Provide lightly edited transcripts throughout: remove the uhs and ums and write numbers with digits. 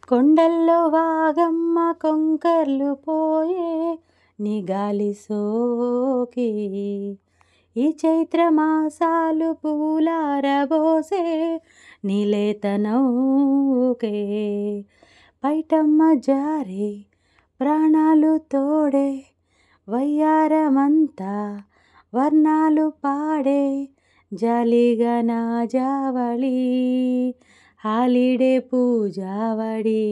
కొండల్లో వాగమ్మ కొంకర్లు పోయే నీ గాలి సోకి ఈ చైత్రమాసాలు పూలారబోసే నీలేత నౌకే పైటమ్మ జారే ప్రాణాలు తోడే వయ్యారమంతా వర్ణాలు పాడే జాలిగా నా జావళి హాలిడే పూజావడి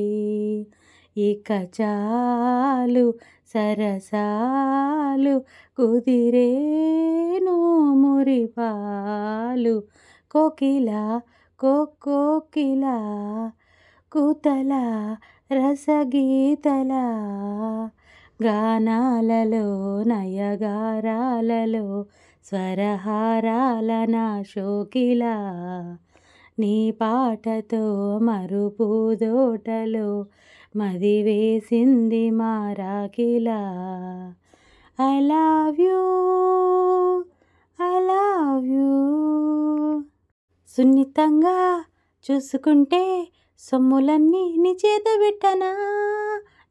ఇక చాలు సరసాలు కుదిరేను మురిపాలు కోకిల కోకిల కూతల రసగీతల గానాలలో నయగారాలలో స్వరహారాల నా శోకిల నీ పాటతో మరుపూదోటలో మది వేసింది మారాకిలా I love you I love you సున్నితంగా చూసుకుంటే సొమ్ములన్నీ నీ చేత పెట్టనా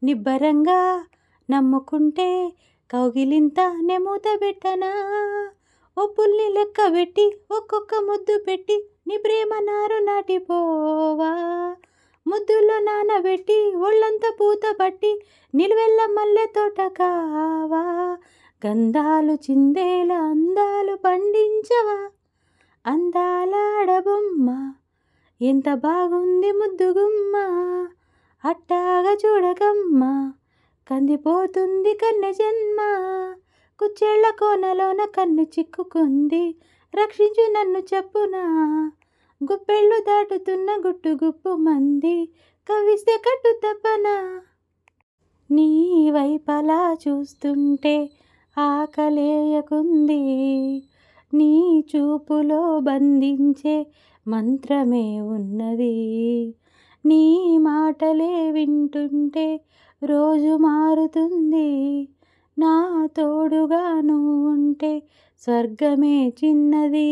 నిబ్బరంగా నమ్ముకుంటే కౌగిలింత నెమూత పెట్టనా ఒప్పుల్ని లెక్క పెట్టి ఒక్కొక్క ముద్దు పెట్టి నీ ప్రేమ నారు నాటిపోవా ముద్దుల్లో నానబెట్టి ఒళ్ళంతా పూత పట్టి నిలువెల్ల మల్లె తోట కావా గంధాలు చిందేల అందాలు పండించవా అందాలాడబొమ్మ ఎంత బాగుంది ముద్దుగుమ్మ అట్టాగా చూడకమ్మ కందిపోతుంది కన్నె జన్మ కుచ్చేళ్ల కోనలోన కన్ను చిక్కుకుంది రక్షించు నన్ను చెప్పునా గుప్పెళ్ళు దాటుతున్న గుట్టు గుప్పు మంది కవిస్తే కట్టు తప్పనా నీ వైపలా చూస్తుంటే ఆకలేయకుంది నీ చూపులో బంధించే మంత్రమే ఉన్నది నీ మాటలే వింటుంటే రోజు మారుతుంది నా తోడుగా నువ్వు ఉంటే స్వర్గమే చిన్నది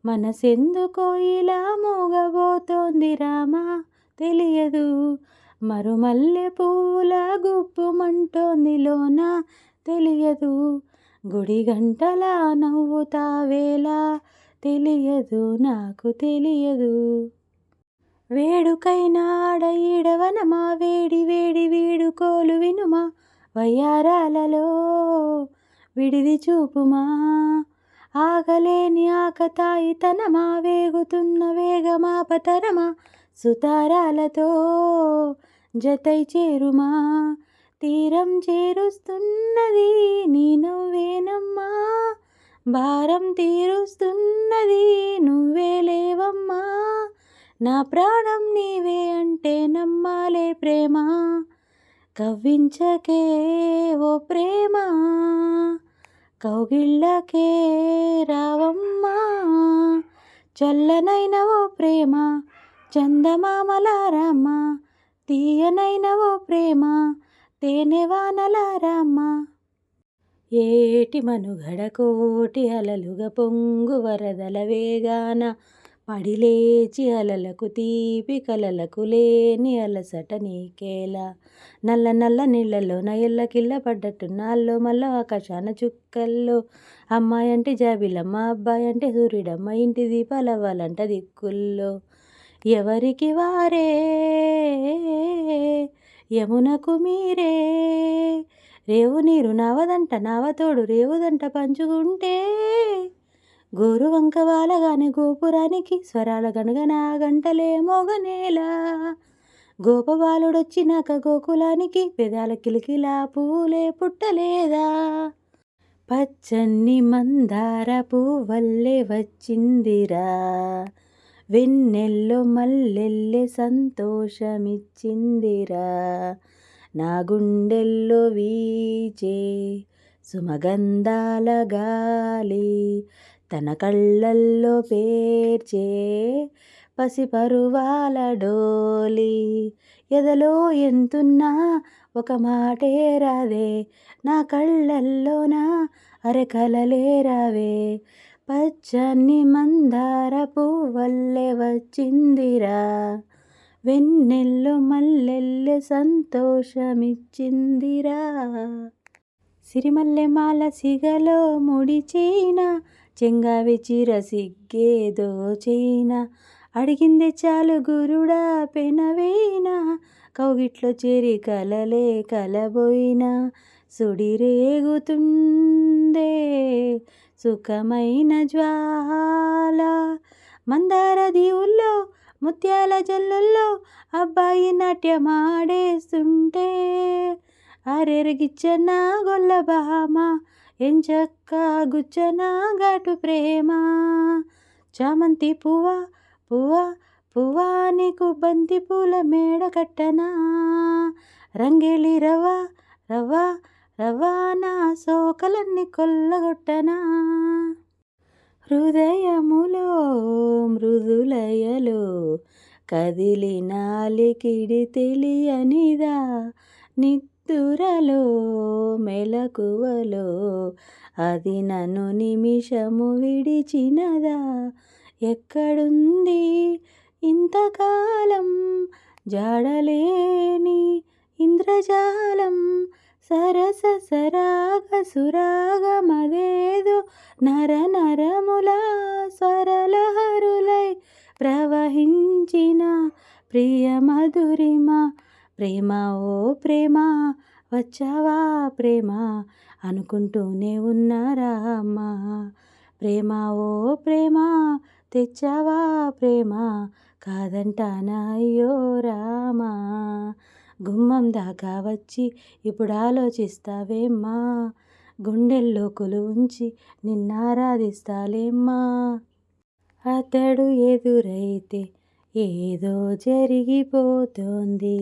మనసెందుకో ఇలా మూగబోతోంది రామా తెలియదు మరుమల్లె పువ్వుల గుప్పుమంటోంది లోన తెలియదు గుడి గంటలా నవ్వుతావేలా తెలియదు నాకు తెలియదు వేడుకైనా ఆడ ఈడవనమా వేడి వేడి వీడుకోలు వినుమా వయ్యారాలలో విడిది చూపుమా ఆగలేని ఆకతాయితనమా వేగుతున్న వేగమాపతరమా సుతారాలతో జతై చేరుమా తీరం చేరుస్తున్నది నీ నవ్వేనమ్మా భారం తీరుస్తున్నది నువ్వే లేవమ్మా నా ప్రాణం నీవే అంటే నమ్మాలే ప్రేమ కవ్వించకే ఓ ప్రేమ కౌగిళ్ళకే రావమ్మా చల్లనైన ఓ ప్రేమ చందమామలారమ్మ తీయనైన ఓ ప్రేమ తేనెవానలారమ్మ ఏటి మనుగడ కోటి అలలుగా పొంగు వరదల వేగాన పడిలేచి అలలకు తీపి కలలకు లేని అలసట నీకేలా నల్ల నల్ల నీళ్ళలో ఎల్లకిల్ల పడ్డట్టు నాల్లో మళ్ళీ ఆకాశాన చుక్కల్లో అమ్మాయి అంటే జాబిలమ్మ అబ్బాయి అంటే సూర్యుడమ్మ ఇంటి దీపాలవ్వాలంట దిక్కుల్లో ఎవరికి వారే యమునకు మీరే రేవు నీరు నావదంట నావతోడు రేవుదంట పంచుకుంటే గోరు వంక వాలగానే గోపురానికి స్వరాల గనగన గంటలే మోగనేలా గోపబాలుడొచ్చినాక గోకులానికి పెదాల కిలికిలా పువ్వులే పుట్టలేదా పచ్చని మందార పువ్వల్లే వచ్చిందిరా వెన్నెల్లో మల్లెల్లే సంతోషమిచ్చిందిరా నా గుండెల్లో వీచే సుమగంధాల గాలి తన కళ్ళల్లో పేర్చే పసిపరువాల డోలి ఎదలో ఎంతున్నా ఒక మాటే రాదే నా కళ్ళల్లోన అరెకలలే రావే పచ్చని మందార పువ్వల్లే వచ్చిందిరా వెన్నెల్లో మల్లెల్లె సంతోషమిచ్చిందిరా. సిరిమల్లె మాల సిగలో ముడిచేన, చెంగావి చీర సిగ్గే దోచేన, అడిగిందే చాలు గురుడా పెనవేన, కౌగిట్లో చేరి కలలే కలబోయిన, సుడిరేగుతుందే సుఖమైన జ్వాల. మందార దీవుల్లో ముత్యాల జల్లుల్లో అబ్బాయి నాట్యమాడేస్తుంటే, అరెరగిచ్చన గొల్ల బామ, ఎంచక్క గుచ్చన ఘాటు ప్రేమ. చామంతి పువ్వా పువ్వా పువ్వా నీకు బంతి పూల మేడ కట్టనా, రంగేలి రవ్వా రవ్వా రవ్వా నా సోకలన్నీ కొల్లగొట్టనా. హృదయములో మృదులయలో కదిలిన అలికిడి తెలియనిదా, నిద్దురలో మెలకువలో అది నన్ను నిమిషము విడిచినదా. ఎక్కడుంది ఇంతకాలం జాడలేని ఇంద్రజాలం, సరస సరాగ సురాగమదేదో నర నరముల స్వరలహరులై ప్రవహించిన ప్రియ మధురిమ. ప్రేమ ఓ ప్రేమ వచ్చావా ప్రేమ, అనుకుంటూనే ఉన్నారామ్మ. ప్రేమ ఓ ప్రేమ తెచ్చావా ప్రేమ, కాదంటానా అయ్యో రామా. గుమ్మం దాకా వచ్చి ఇప్పుడు ఆలోచిస్తావేమ్మా, గుండెల్లో కొలువుంచి నిన్నారాధిస్తాలేమ్మా. అతడు ఎదురైతే ఏదో జరిగిపోతోంది,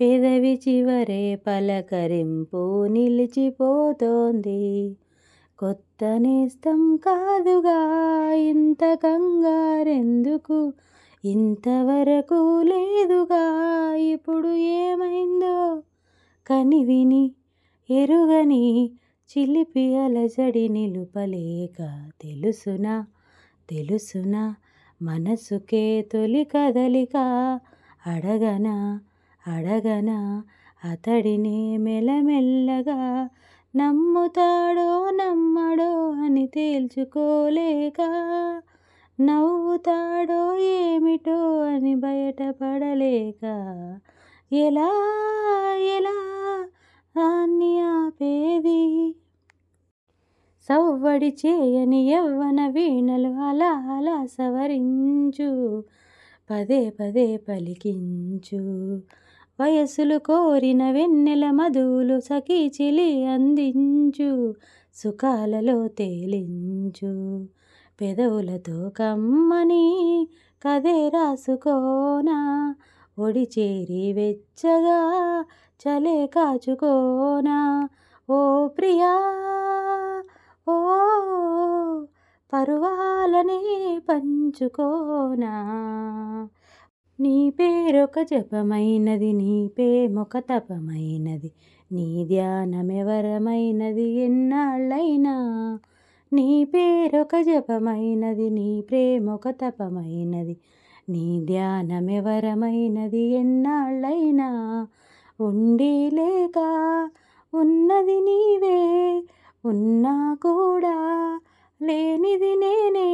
పెదవి చివరే పలకరింపు నిలిచిపోతోంది. కొత్త నేస్తం కాదుగా ఇంత కంగారెందుకు, ఇంతవరకు లేదుగా ఇప్పుడు ఏమైందో. కనివిని ఎరుగని చిలిపి అలజడి నిలుపలేక, తెలుసునా తెలుసునా మనసుకే తొలి కదలిక. అడగనా అడగనా అతడినే మెల్లమెల్లగా, నమ్ముతాడో నమ్మడో అని తేల్చుకోలేక, నవ్వుతాడో ఏమిటో అని బయటపడలేక, ఎలా ఎలా దాన్ని ఆపేది. సవ్వడి చేయని యవ్వన వీణలు అలా అలా సవరించు, పదే పదే పలికించు. వయసులు కోరిన వెన్నెల మధువులు సఖీ చిలి అందించు, సుఖాలలో తేలించు. పెదవులతో కమ్మని కథే రాసుకోనా, ఒడి చేరి వెచ్చగా చలే కాచుకోనా. ఓ ప్రియా ఓ పరువాలనే పంచుకోనా. నీ పేరొక జపమైనది, నీ ప్రేమొక తపమైనది, నీ ధ్యానమెవరమైనది ఎన్నాళ్ళైనా. నీ పేరొక జపమైనది, నీ ప్రేమొక తపమైనది, నీ ధ్యానమెవరమైనది ఎన్నాళ్ళైనా. ఉండి లేక ఉన్నది నీవే, ఉన్నా కూడా లేనిది నేనే.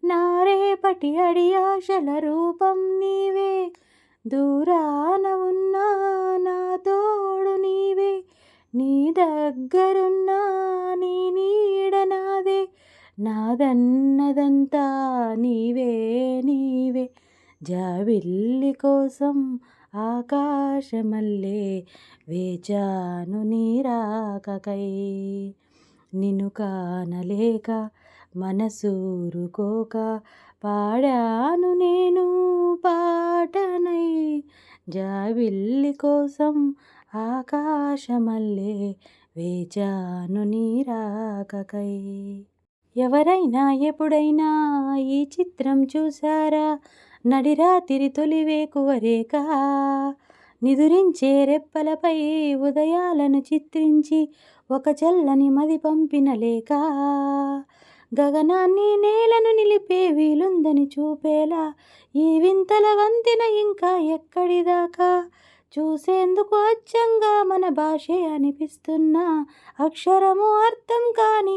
నా రేపటి అడి ఆశల రూపం నీవే, దూరాన ఉన్నా నా తోడు నీవే. నీ దగ్గరున్నా నీ నీడ నాదే, నాదన్నదంతా నీవే నీవే. జాబిల్లి కోసం ఆకాశమల్లే వేచాను నీ రాకకై, నిన్ను కానలేక మనసూరుకోక పాడాను నేను పాటనై. జాబిల్లి కోసం ఆకాశమల్లే వేచాను నీ రాకకై. ఎవరైనా ఎప్పుడైనా ఈ చిత్రం చూసారా, నడిరాతిరి తొలి వేకువరేక, నిదురించే రెప్పలపై ఉదయాలను చిత్రించి ఒక చల్లని మది పంపిన లేక. గగనాన్ని నేలను నిలిపే వీలుందని చూపేలా ఈ వింతల వంతెన ఇంకా ఎక్కడిదాకా. చూసేందుకు అచ్చంగా మన భాషే అనిపిస్తున్నా అక్షరము అర్థం కాని